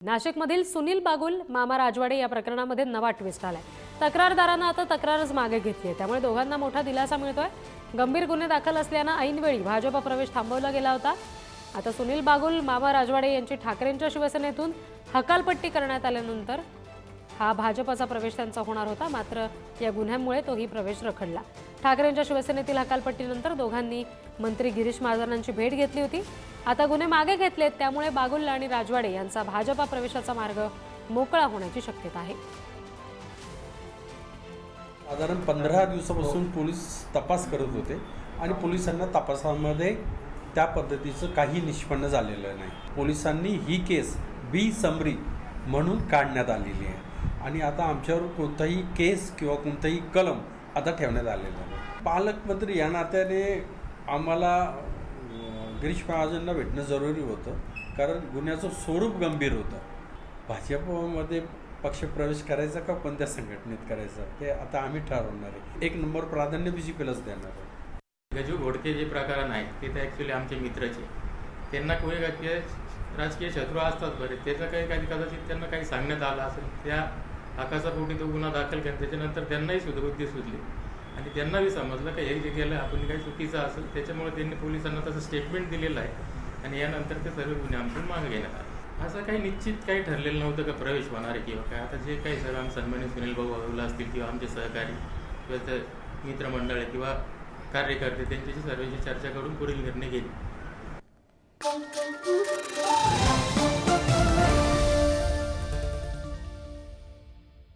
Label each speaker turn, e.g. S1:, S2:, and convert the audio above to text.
S1: नाशिकमधील सुनील बागुल मामा राजवाडे या प्रकरणामध्ये नवा ट्विस्ट आलाय। तक्रारदारांना आता तक्रारच मागे घेतली आहे, त्यामुळे दोघांना मोठा दिलासा मिळतोय। गंभीर गुन्हे दाखल असल्याने ऐनवेळी भाजप प्रवेश थांबवला गेला होता। आता सुनील बागुल मामा राजवाडे यांची ठाकरेंच्या शिवसेनेतून हकालपट्टी करण्यात आल्यानंतर हा भाजपचा प्रवेश त्यांचा होणार होता, मात्र या गुन्ह्यामुळे तोही प्रवेश रखडला। ठाकरेंच्या शिवसेनेतील हकालपट्टीनंतर दोघांनी मंत्री गिरीश महाजनांची भेट घेतली होती। आता गुन्हे मागे घेतलेत, त्यामुळे बागुल आणि राजवाडे यांचा भाजपा प्रवेशाचा मार्ग मोकळा होण्याची शक्यता आहे।
S2: साधारण 15 दिवसापासून पोलीस तपास करत होते आणि पोलिसांना तपासामध्ये त्या पद्धतीचं काही निष्पन्न झालेलं नाही। पोलिसांनी ही केस बेसुमार म्हणून काढण्यात आलेली आहे आणि आता आमच्यावर कोणताही केस किंवा कोणताही कलम आता ठेवण्यात आलेला नाही। पालकमंत्री या नात्याने आम्हाला गिरीश महाजनांना भेटणं जरुरी होतं, कारण गुन्ह्याचं स्वरूप गंभीर होतं। भाजपमध्ये पक्षप्रवेश करायचा का कोणत्या संघटनेत करायचा ते आता आम्ही ठरवणार आहे। एक नंबर प्राधान्य बीजेपीलाच देणार आहे।
S3: गजू घोडके जे प्रकरण आहे ते तर ॲक्च्युली आमचे मित्रचे, त्यांना कोणी राजकीय शत्रू असतात बरे, त्याचं काही कदाचित त्यांना काही सांगण्यात आलं असेल, त्या हक्काचा पोटी तो गुन्हा दाखल केला। त्याच्यानंतर त्यांनाही सुधबुद्धी सुचली आणि त्यांनाही समजलं की हे जे केलं आपण काही चुकीचं असेल, त्याच्यामुळे त्यांनी पोलिसांना तसं स्टेटमेंट दिलेलं आहे आणि यानंतर ते सर्व गुन्हे आमच्याकडून मागे घेण्यात आले। असं काही निश्चित काही ठरलेलं नव्हतं का प्रवेश होणार आहे किंवा काय। आता जे काही सगळं आम्ही सन्मानित सुनील भाऊ बागुल असतील किंवा आमचे सहकारी किंवा मित्रमंडळ किंवा कार्यकर्ते त्यांच्याशी सर्वांची चर्चा करून पुढील निर्णय घेईल।